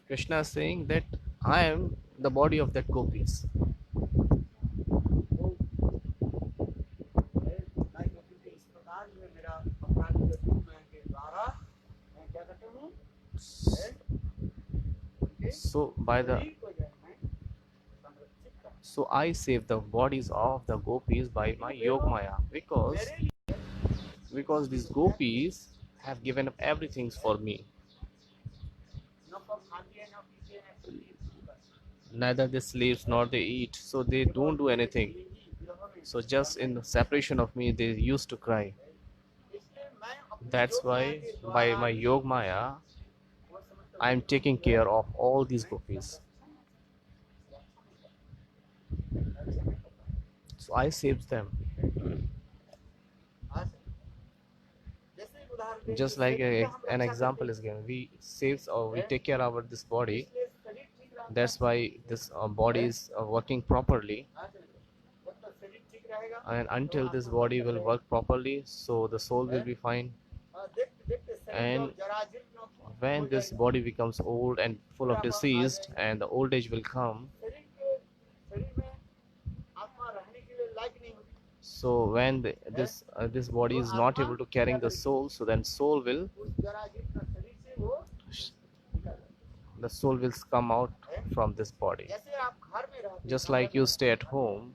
Krishna is saying that I am the body of that gopis. मैं क्योंकि इस प्रकार जो है मेरा अपराध के रूप के द्वारा मैं क्या करता हूँ उनके So by the शरीर को जो है मैं संरक्षित करता हूँ। so I save the bodies of the gopis by my Yogmaya because these gopis have given up everything for me. न पर खाती है न पीती है न सोती है। Neither they sleep nor they eat, so they don't do anything. So just in the separation of me, they used to cry. इसलिए मैं अपने That's योग why माया के by द्वारा my Yogmaya, वो समस्त I am taking care of all these gopis. So I saved them. हाँ sir, जैसे उदाहरण दें Just कि like शरीर का हम an रक्षा example करते is given, we saves or we take care of this हैं, body. इसलिए शरीर ठीक रहता है। That's why this body is working properly, हाँ सर, जब तक शरीर ठीक रहेगा and तो until this आत्मा body तब will तक work properly, so the soul will be fine. देखते देखते शरीर And जब जराजीर्ण हो when this जाएगा, body becomes old and full of disease, and the old age will come, शरीर में आत्मा रहने के लिए लायक नहीं होती, so when this body is not able to carrying the soul, so then soul will उस जराजीर्ण शरीर से वो निकल जाता the soul will come out from this body. है। जैसे आप घर में रहते हैं, Just like you stay at home,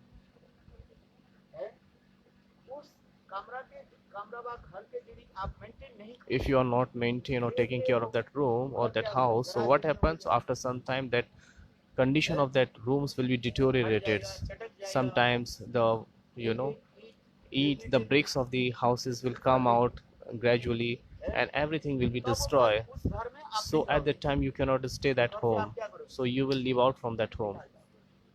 है, उस कमरा व घर के यदि आप मेंटेन नहीं करते, if you are not maintaining or taking care of that room or that house, so what happens after some time, that condition of that rooms will be deteriorated. Sometimes the the bricks of the houses will come out gradually, and everything will be destroyed. उस घर में आप So at that time you cannot stay that home, so you will leave out from that home.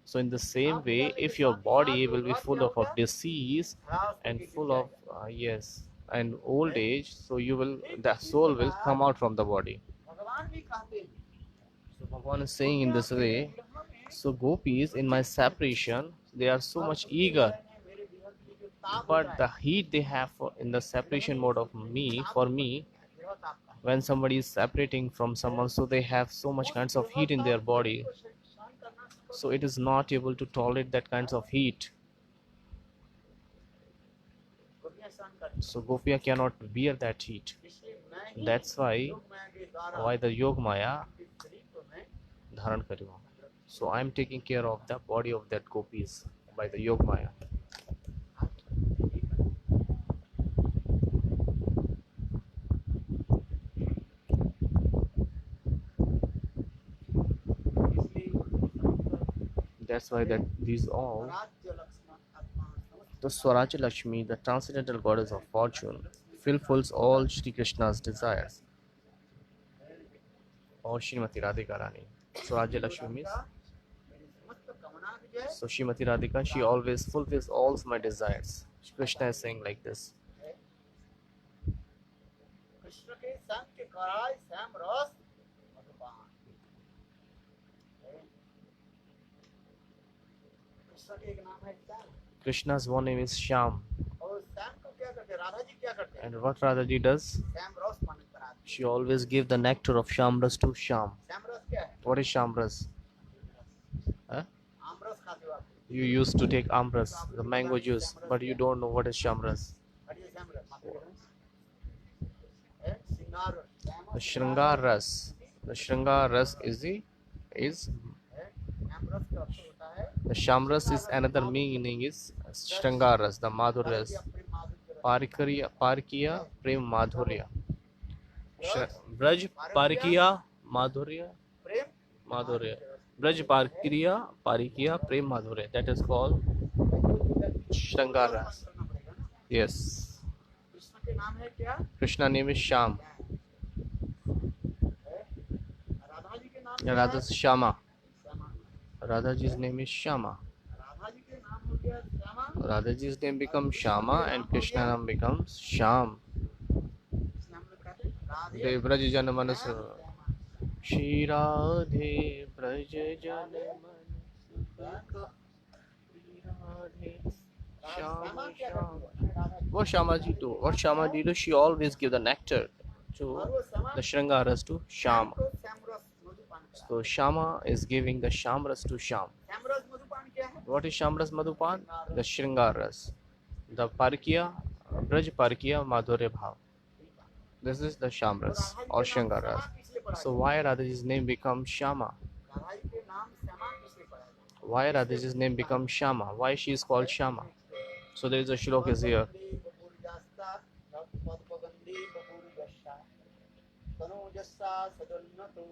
So in the same way, if your body will be full of disease and full of yes and old age, so the soul will come out from the body. भगवान भी कहते हैं, So Bhagavan is saying in this way, so gopis in my separation, they are so much eager, मेरे विरह के लिए जो ताप but होता the heat they have in the separation mode of me, for me, है, विरह ताप का है। when somebody is separating from someone, so they have so much kinds of heat in their body, सहन करना संभव so it is not able to tolerate that kinds of heat. गोपियां सहन करती So Gopiya cannot bear that heat. हैं। इसलिए मैं ही That's why योग माया के द्वारा the Yog Maya इस शरीर को मैं dharan kariyo. So I am taking care of the body of that gopis by the Yog Maya. That's why that these all, राज्य लक्ष्मण आत्मा समस्त the Swaraj Lakshmi, the transcendental goddess of fortune, fulfills all Shri Krishna's desires. Or Srimati Radhika Rani. Swaraj Lakshmi means, मेरी समस्त कामना की जो है so Srimati Radhika, she always fulfills all my desires. Krishna is saying like this. Krishna के संग के कराय श्याम रस मधुपान। कृष्ण के एक नाम है Shyam, Krishna's one name is Shyam. और श्याम को क्या करते हैं, राधा जी क्या करते हैं, And what Radha ji does? Shyam रस पान कराते हैं। She always give the nectar of Shamras to Shyam. Shyam रस क्या है, What is Shamras? Huh? आम रस खाते हो आप, You used to take Amras, the mango juice, but you don't know what is Shamras. हरिये Shyam रस मात्र है, श्रृंगार रस, Shyam The Shringar Ras. The Shringar Ras is है, श्याम रस का अर्थ होता है the Shamras is another meaning is Shringar Ras, the Madhur Ras. प्रेम माधुर्य रस। Parikiya Prem Madhurya. Braj Parikiya Madhurya Prem Madhurya. Braj Parikiya Prem Madhurya. That is called Shringar Ras. करना पड़ेगा ना। Yes. कृष्ण के नाम है क्या, Krishna name is Sham. Radha ji के नाम क्या है, Radha's Shama. Shyama. Radha ji's name is Shama. Radha ji के नाम हो गया Shyama, Radha ji's name becomes Shama and Krishna name becomes Sham. इसलिए हम लोग कहते हैं Radhe The Braj Jan Manas Shyama. Shri Radhe Braj Jan Manas Radhe Shama Shama. What Shama ji do? What Shama ji do? She always give the nectar to और वो Shyama the Shringaras to Sham. को श्याम रस मधुपान कराता So Shama is giving the Shamras to Sham. है। श्याम रस मधुपान क्या है, What is Shamras Madhupan? The Shringaras. The Parkiya, Braj Parkiya Madhurya Bhav. This is the Shamras or Shringaras. So why Radhaji's name becomes Shama? Radha ji के नाम श्यामा किसलिए पड़ा है, Why Radhaji's name becomes Shama? Why she is called Shama? So there is a shlok is here. तनुजस्सा सदन्नतो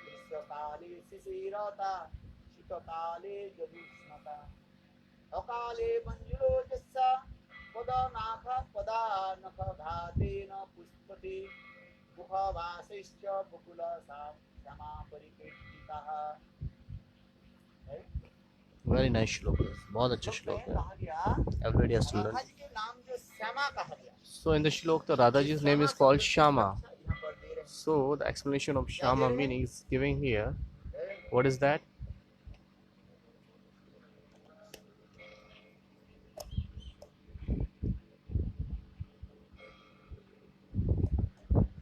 ग्रीष्मकाले शिशिरता शीतकाले जदुष्णता अकाले मञ्जुलोजस्सा पदनाथ पदानखघातेन पुष्पते मुखवासैश्च बकुलसा क्षमा परिकीर्तितः। Very nice श्लोक, बहुत अच्छा श्लोक है. कहा गया Everybody has to Radha learn. जी के नाम जो श्यामा कहा गया, So in the shlok, the Radhaji's name is called Shama. यहाँ पर दे रहे हैं। So the explanation of Shama meaning is giving here. What is that?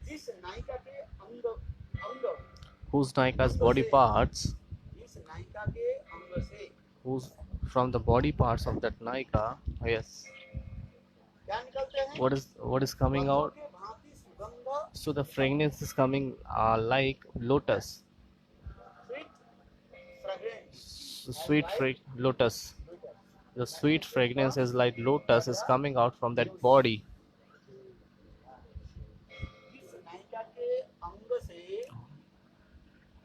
जिस नायिका के अंग अंग Whose Naika's body parts, जिस नायिका के अंग से who's from the body parts of that Naika, yes. क्या निकलते हैं? What is coming out? के भांति सुगंध, So the fragrance is coming like lotus, sweet fragrance, sweet lotus. The sweet fragrance is like lotus is coming out from that body. जिस नायिका के अंग से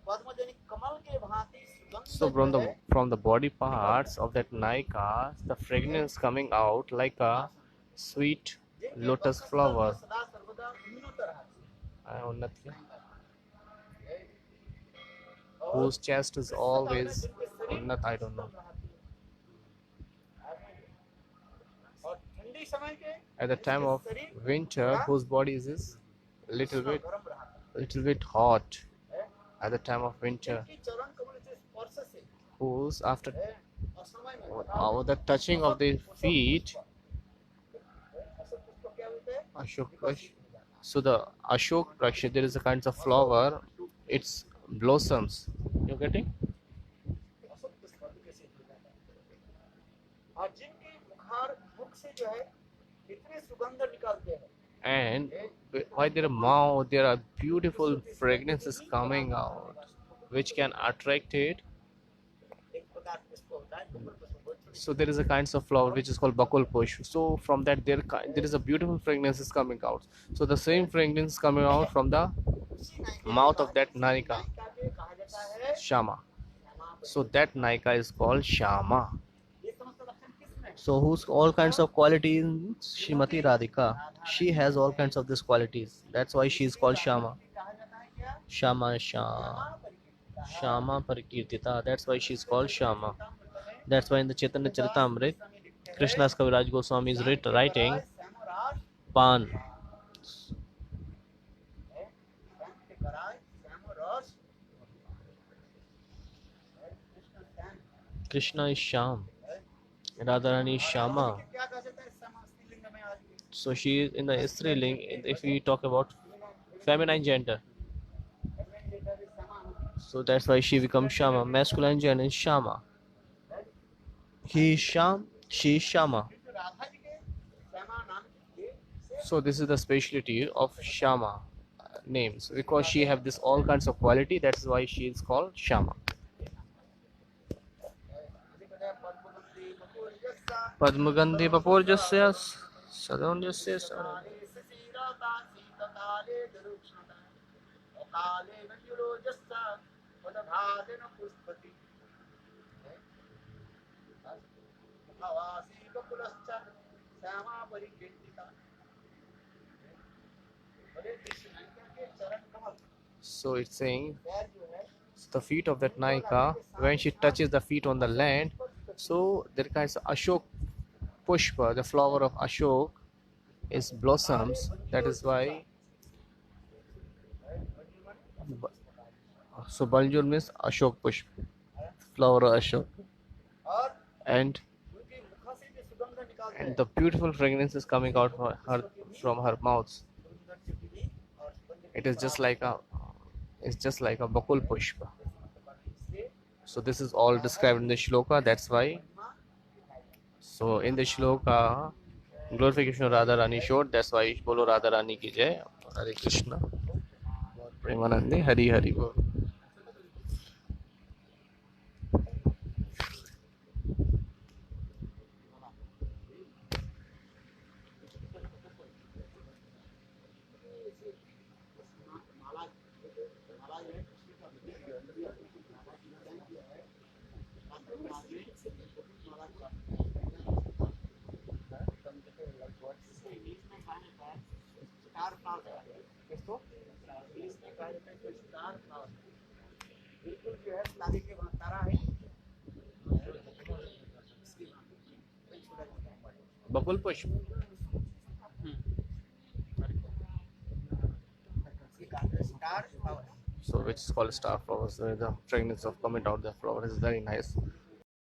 पद्मजनी कमल के भांति सुगंध So from the body parts of that Naika, the fragrance coming out like a sweet lotus flower. सदा सर्वदा उन्नत रहती उन्नत क्या? Whose chest is always unnat, I don't know. और ठंडी समय के At the time of winter, whose body is little bit hot. At the time of winter, की चरण कमल से स्पर्श से whose after असमय में the touching of the feet, असत पुष्प क्या होते हैं? Ashok Prash. So the Ashok Prash, there is a kind of flower, its blossoms. You getting? असत पुष्प कैसे होता है? और जिनकी मुख से जो है इतने सुगंध निकलते हैं, And by their mouth, there are beautiful fragrances coming out, which can attract it. एक प्रकार पुष्प होता है, कमल पुष्प बहुत छोटे So there is a kinds of flower which is called Bakul Push. So from that there is a beautiful fragrance is coming out. So the same fragrance coming out from the उसी नायिका mouth of that Naika, के कहा जाता है Shama. Shyama. So that Naika is called Shama. ये समस्त लक्षण किसमें है? So who's all kinds of qualities in Srimati Radhika? She has all kinds of these qualities. That's why she is called Shama. कहा जाता है क्या? Shama Shama. Shama Parikirtita. That's why she is called Shama. That's why in the Chaitanya Charitamrita, Krishna's Kaviraj Goswami is writing Shyamraj Pan. है, श्याम के कराय श्यामरस है, Krishna Shyam Krishna is Sham. Radharani is Shama. क्या कहा जाता है श्यामा स्त्रीलिंग में आज भी? So she is in the Striling. If we talk about feminine gender, feminine gender is Shyama. so that's why she becomes Shama. Masculine gender is Shama. He is Sham. She is Shama. जो राधा जी के श्यामा नाम के So this is the specialty of Shama names because she have this all kinds of quality. That's why she is called Shama. Padmagandhi Vapurjasya Sadonyasya So it's saying the feet of that Naika, when she touches the feet on the land, so there kinds of Ashok Pushpa, the flower of Ashok, is blossoms. That is why. So Baljur means Ashok Pushpa, flower of Ashok, and the beautiful fragrance is coming out from her mouth. It is just like a Bakul Pushpa. So this is all described in the shloka. That's why. So in the shloka, glorification of Radha Rani showed. That's why Bolo Radha Rani ki jai. Hare Krishna. Premanande Hari Hari Bol. बिल्कुल जो है तारे के वहाँ तारा है Bakul push. So which is called star flowers. The fragrance of coming out the flower is very nice.